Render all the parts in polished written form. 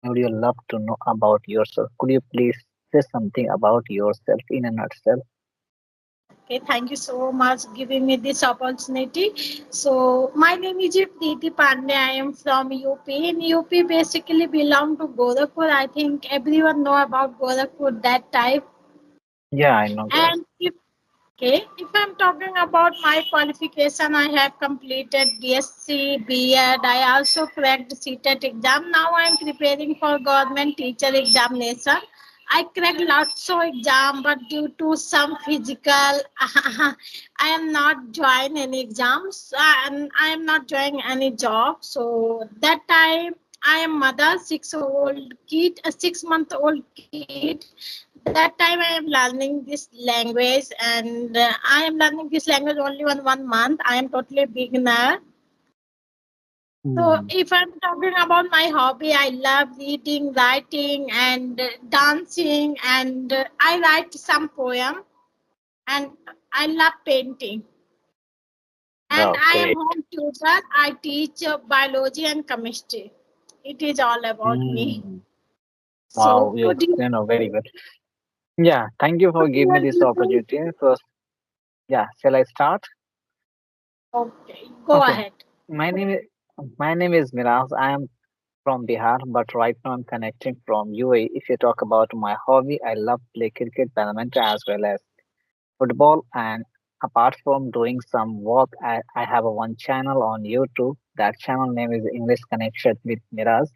would you love to know about yourself? Could you please say something about yourself in a nutshell? Okay, thank you so much giving me this opportunity. So my name is Preeti Pandey. I am from UP. In UP, basically belong to Gorakhpur. I think everyone know about Gorakhpur that type. Yeah, I know, girls. And if I'm talking about my qualification, I have completed BSc, B.Ed. I also cracked CTET exam. Now I'm preparing for government teacher examination. I cracked lots of exam, but due to some physical, I am not join any exams and I am not joining any job. So that time I am mother, 6 old kid, a 6 month old kid. That time I am learning this language, and I am learning this language only 1 month. I am totally beginner. So Hmm. if I'm talking about my hobby, I love reading, writing, and dancing, and I write some poem, and I love painting. And Wow, I am great. home tutor. I teach biology and chemistry. It is all about me. Hmm. So Wow, you're, very good. Yeah, thank you for could giving me you this opportunity. First, yeah, shall I start? okay, go Okay. ahead. My name is Miraz. I am from Bihar, but right now I'm connecting from UAE. If you talk about my hobby, I love play cricket, badminton, as well as football. And apart from doing some work, I have a one channel on YouTube. That channel name is English Connection with Miraz.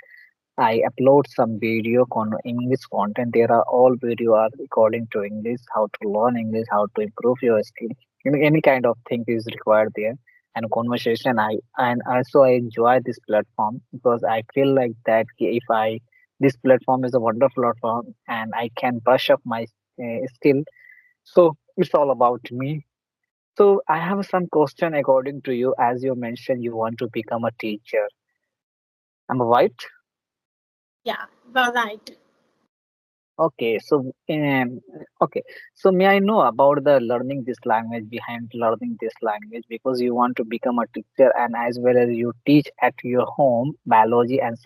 I upload some video English content. There are all video are according to English, how to learn English, how to improve your skill. Any kind of thing is required there. And conversation, and also I enjoy this platform because I feel like that if I this platform is a wonderful platform and I can brush up my skill. So it's all about me. So I have some question according to you. As you mentioned, you want to become a teacher. Am I right? Yeah, well, right. Okay, okay, so may I know about the learning this language behind learning this language because you want to become a teacher and as well as you teach at your home biology and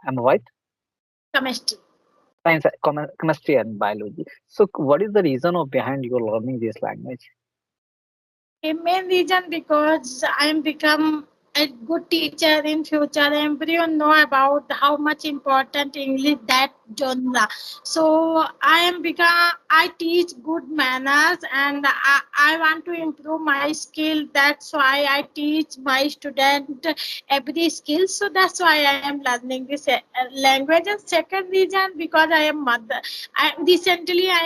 am I right? Chemistry. Science, chemistry and biology. So what is the reason of behind you learning this language? A main reason because I am become a good teacher in future. Everyone know about how much important English that genre. So I am become I teach good manners and I want to improve my skill. That's why I teach my student every skill. So that's why I am learning this language. And second reason because I am mother. I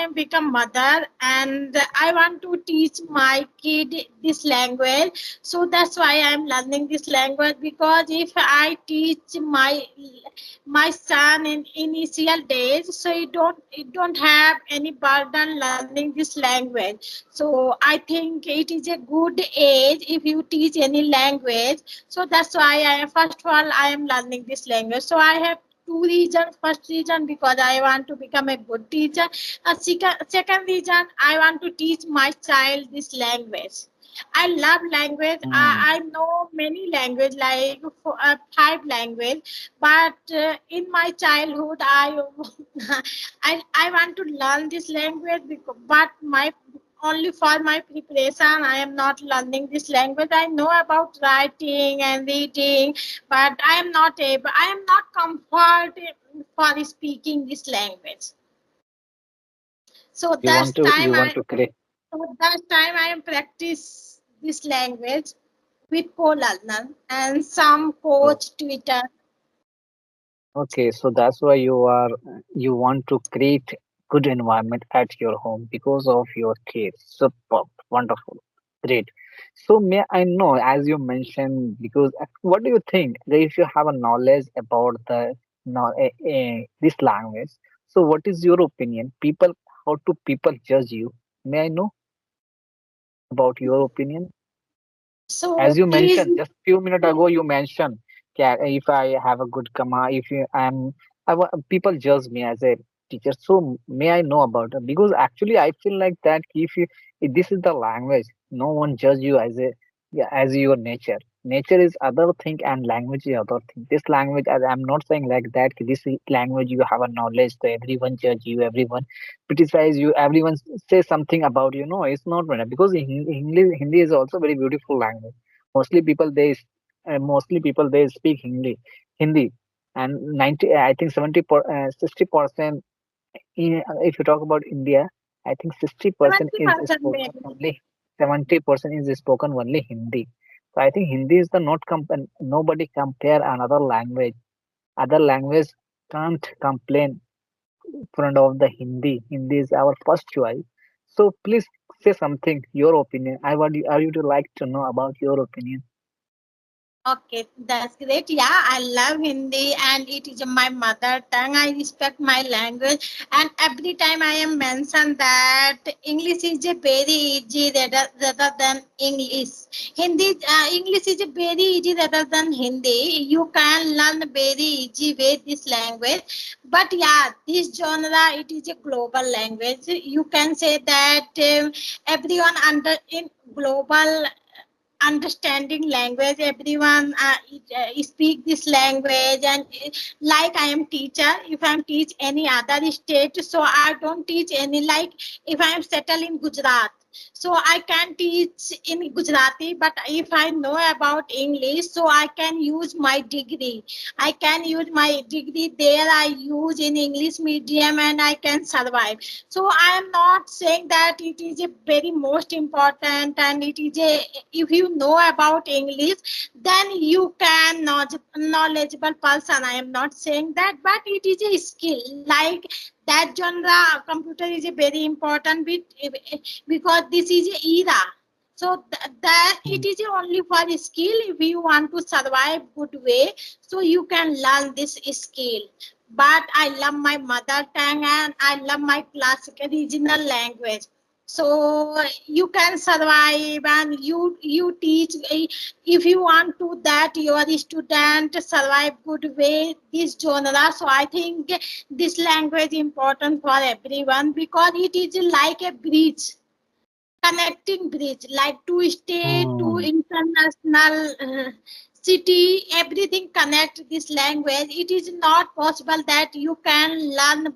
am become mother and I want to teach my kid this language. So that's why I am learning this language because if I teach my son in initial days, so he don't have any burden learning this language. So I think it is a good age if you teach any language. So that's why first of all I am learning this language. So I have two reasons. First reason because I want to become a good teacher. Second reason I want to teach my child this language. I love language. Hmm. I know many language like five language, but in my childhood I want to learn this language because, but my only for my preparation I am not learning this language. I know about writing and reading, but I am not able. I am not comfort for speaking this language. So You that's want to time I create. so that time I am practice this language with co-learner and some coach Twitter. Okay, so that's why you want to create good environment at your home because of your kids. Superb, wonderful, great. So may I know, as you mentioned, because what do you think that if you have a knowledge about the no, this language? So what is your opinion? People, how do people judge you? May I know about your opinion? So As you please, mentioned just few minutes ago, you mentioned if I have a good comma, if you, people judge me as a teacher. So may I know about it? Because actually, I feel like that if this is the language, no one judge you as a, yeah, as your nature. nature is other thing and language is other thing. This language, as I'm not saying like that, this language you have a knowledge, so everyone judge you, everyone criticize you, everyone say something about you. No, it's not right, because English, Hindi is also very beautiful language. Mostly people they mostly people they speak Hindi, and 90, I think 60%. If you talk about India, I think 60% is 70% spoken maybe. only, 70% is spoken only Hindi. So I think Hindi is the not nobody compare another language. Other language can't complain in front of the Hindi. Hindi is our first choice. So please say something, your opinion. I would like to know about your opinion. Okay, that's great. Yeah, I love Hindi and it is my mother tongue. I respect my language, and every time I am mentioned that English is a very easy rather than English. English is a very easy rather than Hindi. You can learn very easy way this language. But yeah, this genre it is a global language. You can say that everyone under in global understanding language, everyone speak this language. And like I am teacher, if I am teach any other state, so I don't teach any, like if I am settled in Gujarat, so I can teach in Gujarati. But if I know about English, so I can use my degree, I can use my degree there, I use in English medium and I can survive. So I am not saying that it is a very most important, and it is a, if you know about English, then you can knowledgeable person. I am not saying that, but it is a skill. Like that genre, computer is a very important bit, because this is a era. So that it is only for skill. If you want to survive good way, so you can learn this skill. But I love my mother tongue and I love my classic original language. So you can survive, and you teach, if you want to that your student survive good way this genre. So I think this language important for everyone, because it is like a bridge, connecting bridge, like to state to Hmm. international city, everything connect this language. It is not possible that you can learn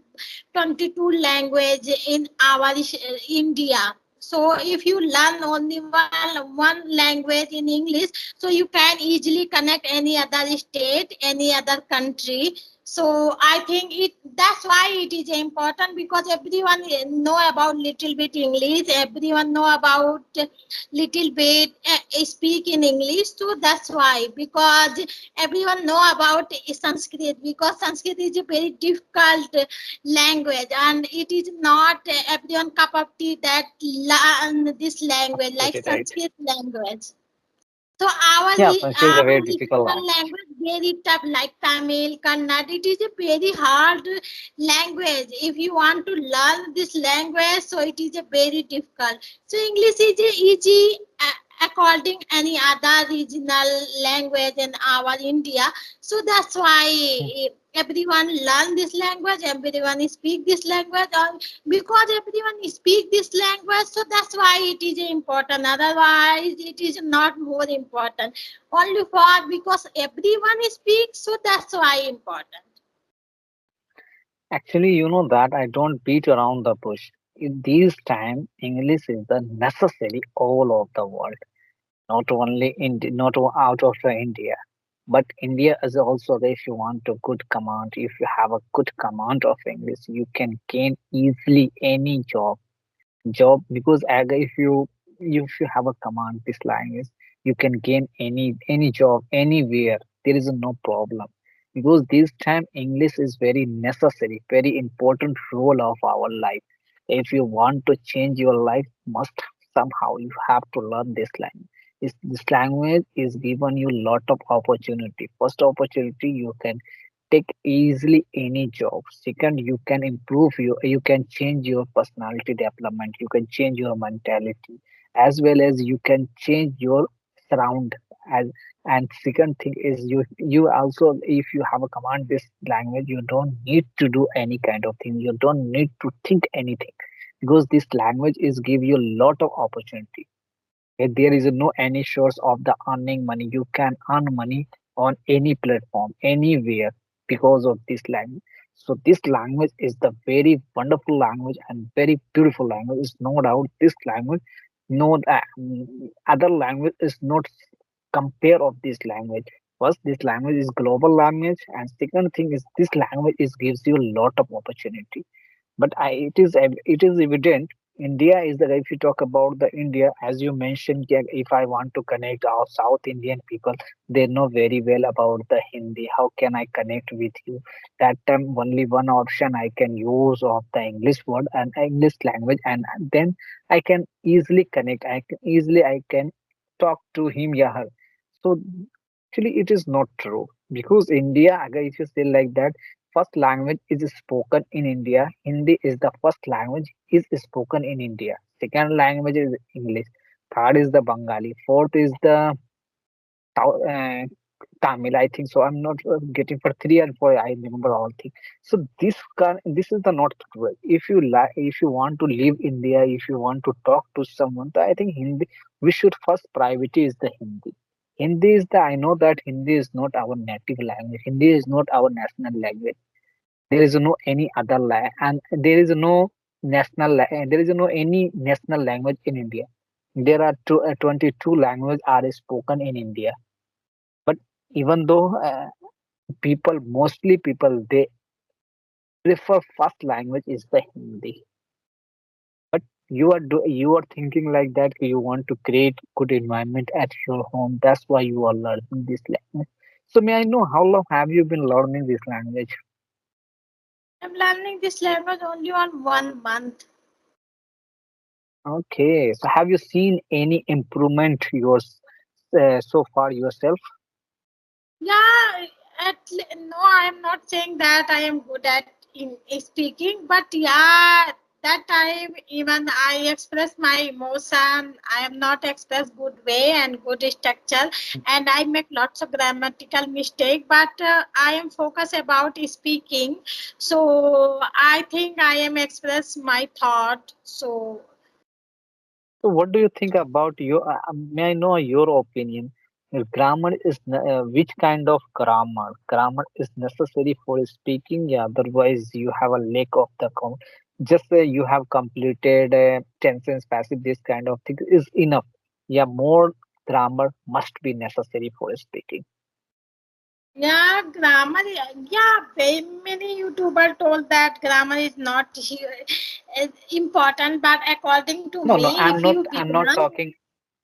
22 language in our India. So if you learn only one language in English, so you can easily connect any other state, any other country. So I think it, that's why it is important, because everyone know about little bit English, everyone know about little bit speak in English. So that's why, because everyone know about Sanskrit, because Sanskrit is a very difficult language, and it is not everyone cup of tea that learn this language like Absolutely right. Sanskrit language. So our Yeah, Sanskrit is a our very difficult regional language. language very tough, like Tamil, Kannada. It is a very hard language. If you want to learn this language, so it is a very difficult. So English is a easy according any other regional language in our India. So that's why everyone learn this language, everyone speak this language, because everyone speak this language. So that's why it is important. Otherwise, it is not more important. Only for because everyone speaks, so that's why important. Actually, you know that I don't beat around the bush. In these time, English is the necessary all of the world, not only in not out of India, but India is also. If you want a good command, if you have a good command of English, you can gain easily any job, because if you have a command this language, you can gain any job anywhere. There is no problem, because this time English is very necessary, very important role of our life. If you want to change your life, must somehow you have to learn this language. This language is given you lot of opportunity. First opportunity, you can take easily any job. Second, you can improve you can change your personality development, you can change your mentality, as well as you can change your surround. as and second thing is, you also, if you have a command this language, you don't need to do any kind of thing, you don't need to think anything, because this language is give you a lot of opportunity. There is no any source of the earning money. You can earn money on any platform, anywhere because of this language. So this language is the very wonderful language and very beautiful language. It's no doubt this language, no other language is not compare of this language. First, this language is global language, and second thing is this language is gives you a lot of opportunity. But it is evident India is the if you talk about the India, as you mentioned, yeah, if I want to connect our South Indian people, they know very well about the Hindi. How can I connect with you? That time only one option I can use of the English word and English language, and then I can easily connect. I can talk to him, yeah, her. So actually, it is not true because India, agar if you say like that, first language is spoken in India. Hindi is the first language is spoken in India. Second language is English. Third is the Bengali. Fourth is the uh, Tamil. I think so. I'm not getting for three and four. I remember all things. So this is the not true. If you want to live India, if you want to talk to someone, so I think Hindi. We should first priority is the Hindi. Hindi is the I know that Hindi is not our native language. Hindi is not our national language. There is no any other and there is no there is no any national language in India. There are 22 languages are spoken in India. But even though mostly people, they prefer first language is the Hindi. But you are thinking like that. You want to create good environment at your home. That's why you are learning this language. So may I know how long have you been learning this language? I'm learning this language only on 1 month. Okay, so have you seen any improvement so far yourself? Yeah, no, I'm not saying that I am good at in speaking, but yeah, that time even I express my emotion. I am not express good way and good structure, and I make lots of grammatical mistake. But I am focused about speaking, so I think I am express my thought. So So what do you think about may I know your opinion? Grammar is which kind of grammar? Grammar is necessary for speaking. Yeah, otherwise you have a lack of the just you have completed tense, passive. This kind of thing is enough. Yeah, more grammar must be necessary for speaking. yeah, grammar. Yeah, very many YouTuber told that grammar is not important. But according to No, no, me, if you begin,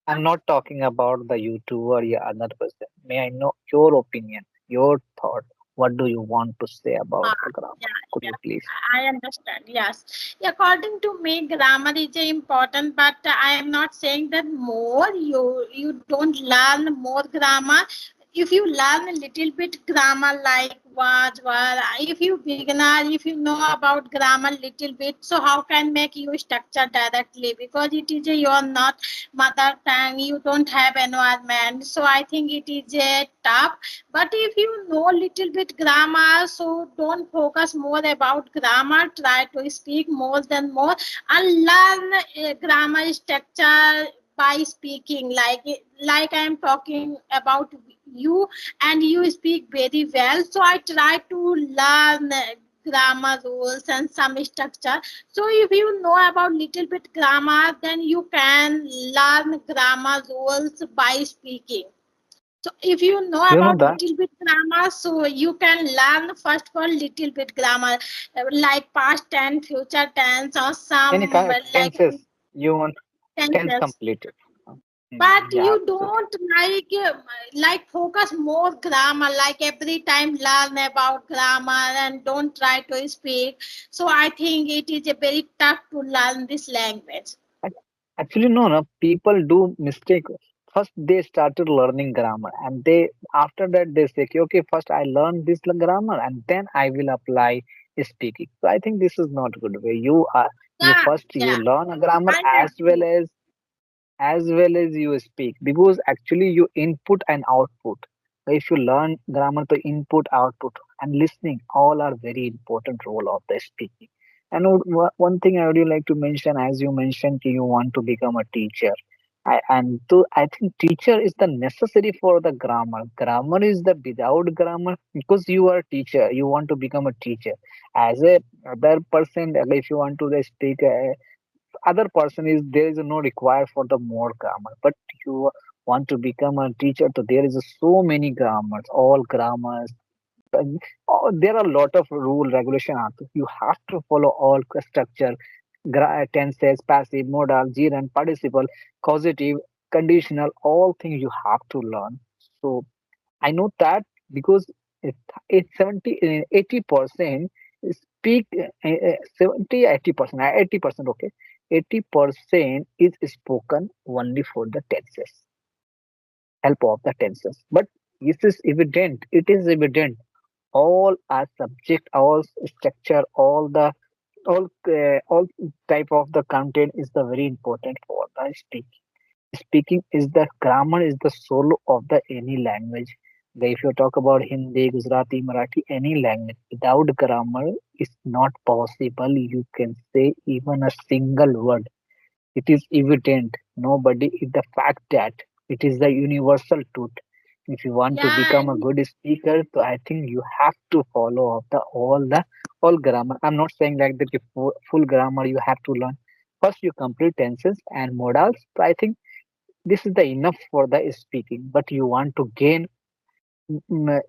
I'm not talking about the YouTuber, yeah, another person. May I know your opinion, your thought? What do you want to say about ah, the grammar? yeah, Could you yes, please? I understand. Yes, according to me, grammar is important. But I am not saying that more. You don't learn more grammar. If you learn a little bit grammar like was were, if you beginner, if you know about grammar little bit, so how can make you structure directly, because it is your not mother tongue, you don't have environment, so I think it is a tough. But if you know little bit grammar, so don't focus more about grammar, try to speak more than more and learn grammar structure by speaking, like I am talking about you, and you speak very well, so I try to learn grammar rules and some structure. So if you know about little bit grammar, then you can learn grammar rules by speaking. So if you know You know about that little bit grammar, so you can learn first for little bit grammar, like past tense, future tense, or any some kind of like tenses you want tense tenses. completed. But Yeah, you absolutely. don't like focus more grammar, like every time learn about grammar and don't try to speak. So I think it is a very tough to learn this language. Ac- Actually, no, no. People do mistake. First, they started learning grammar, and they after that they say, "Okay, okay, first I learn this grammar, and then I will apply speaking." So I think this is not good way. You Yeah, first you yeah, learn a grammar I agree. as well as you speak because actually you input and output. If you learn grammar, the input, output, and listening all are very important role of the speaking. And one thing I would like to mention, as you mentioned, you want to become a teacher, I think teacher is the necessary for the grammar. Grammar is the without grammar because you are a teacher. You want to become a teacher. As a other person, if you want to speak, other person is there is no require for the more grammar. But you want to become a teacher, so there is so many grammars, all grammars. There are a lot of rule regulation. You have to follow all structure tenses, passive, modal, gerund, participle, causative, conditional, all things you have to learn. So I know that because it's 80% speak 70 80%, 80%, okay, 80% is spoken only for the tenses, help of the tenses. But this is evident, it is evident all are subject, all structure, all type of the content is the very important for the speaking. Speaking is the grammar is the soul of the any language. If you talk about Hindi, Gujarati, Marathi, any language without grammar is not possible. You can say even a single word, it is evident. Nobody is the fact that it is the universal truth. If you want to Yeah, become a good speaker, so I think you have to follow up the all grammar. I'm not saying like that full grammar you have to learn. First, you complete tenses and modals. So I think this is the enough for the speaking. But you want to gain a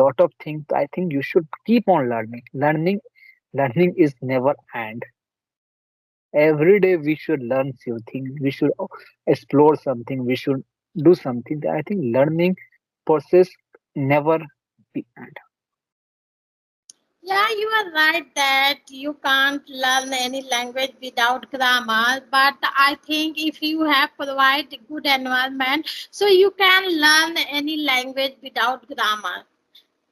lot of things. I think you should keep on learning. Learning is never end. Every day we should learn something, we should explore something, we should do something. I think learning process never be end. yeah, you are right that you can't learn any language without grammar. But I think if you have provide good environment, so you can learn any language without grammar.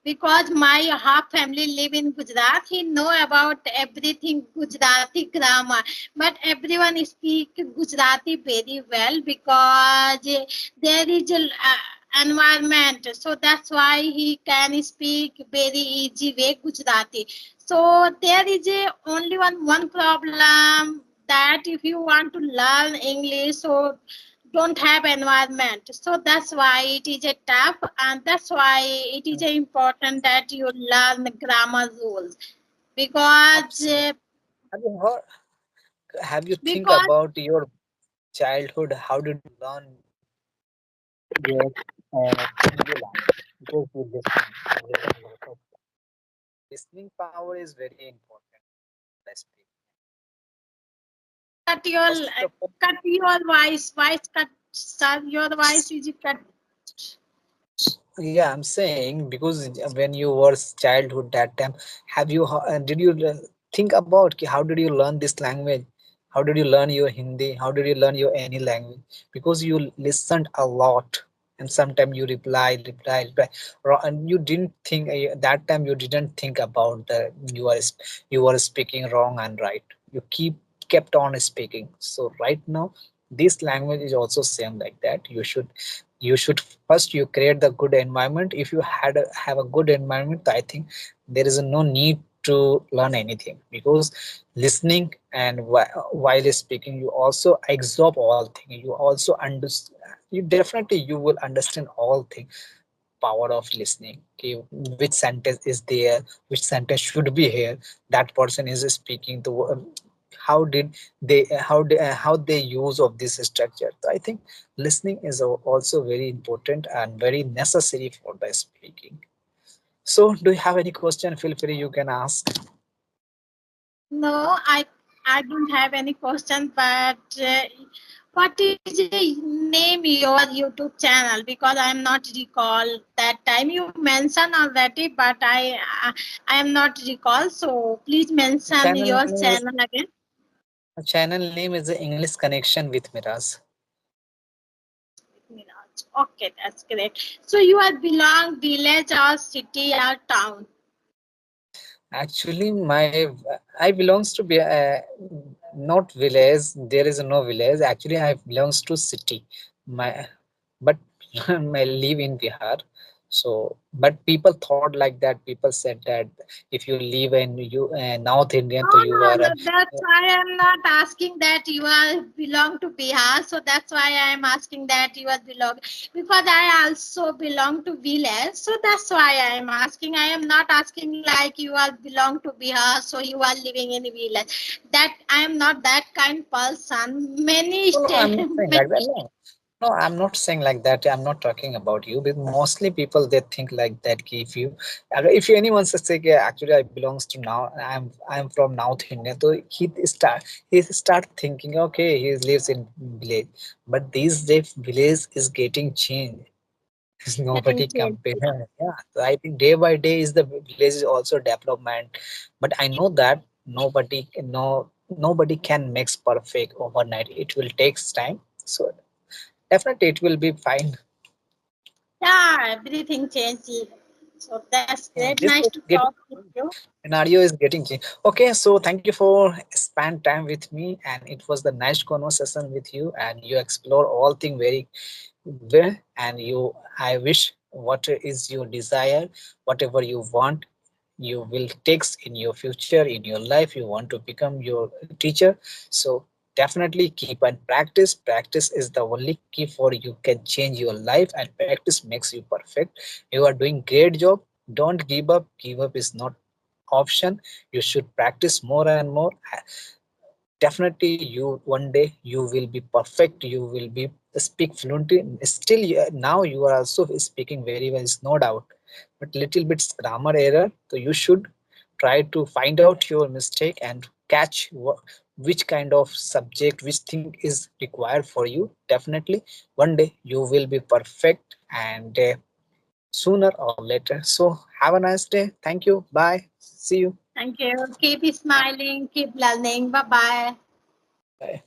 Because my half family live in Gujarat, he know about everything Gujarati grammar. But everyone speak Gujarati very well because there is a environment. So that's why he can speak very easy way Gujarati. So there is a only one problem that if you want to learn English, so don't have environment, so that's why it is a tough, and that's why it is important that you learn grammar rules because Absolutely. Have you heard, have you think because about your childhood, how did you learn your Hindi language? Because you listen a lot of listening power is very important. I speak. cut your First of all, cut your voice cut, sir, your voice is cut. yeah, I'm saying because when you were childhood that time, did you think about how did you learn this language? How did you learn your Hindi? How did you learn your any language? Because you listened a lot and sometimes you reply, and you didn't think that time you didn't think about the you were speaking wrong and right. You kept on speaking. So right now, this language is also same like that. You should first you create the good environment. If you have a good environment, I think there is no need to learn anything because listening and while speaking you also absorb all things, you also understand, you definitely you will understand all things. Power of listening, okay, which sentence is there, which sentence should be here, that person is speaking the how did how they use of this structure. So I think listening is also very important and very necessary for the speaking. So do you have any question? Feel free, you can ask. No, I don't have any question, but what is the name your YouTube channel? Because I am not recall that time you mentioned already, but I am not recall. So please mention channel your name is channel again. Channel name is the English Connection with Miraz. Miraj. Okay, that's great. So you are belong village or city or town? Actually, I belongs to be not village. There is no village. Actually, I belongs to city. My but I live in Bihar. So but people thought like that, people said that if you live in you North Indian, so Oh you no, are no, that's why I'm not asking that you are belong to Bihar. So that's why I'm asking that you are belong, because I also belong to village. So that's why I am asking. I am not asking like you are belong to Bihar, so you are living in village. That I am not that kind person. Many no, no, I'm stay, not saying like that. many. No, no, I'm not saying like that. I'm not talking about you. But mostly people they think like that. Ki if you anyone says say, "Yeah, actually I belongs to now. I'm from North India." So he start thinking, okay, he lives in village. But these days village is getting changed. Getting Nobody changed. compare. Yeah, so I think day by day is the village is also development. But I know that nobody can make perfect overnight. It will takes time. So definitely it will be fine. Yeah, everything changed. So that's great. This Nice is to getting talk with you. scenario is getting changed. Okay, so thank you for spend time with me, and it was the nice conversation with you, and you explore all thing very well. And you, I wish what is your desire, whatever you want, you will takes in your future in your life. You want to become your teacher, so definitely keep and practice. Practice is the only key for you can change your life, and practice makes you perfect. You are doing great job. Don't give up. Give up is not option. You should practice more and more. Definitely you one day you will be perfect. You will be speak fluently. Still now you are also speaking very well, is no doubt, but little bit grammar error. So you should try to find out your mistake and catch which kind of subject, which thing is required for you. Definitely one day you will be perfect, and sooner or later. So have a nice day. Thank you. Bye. See you. Thank you. Keep smiling, keep learning. Bye bye. Bye.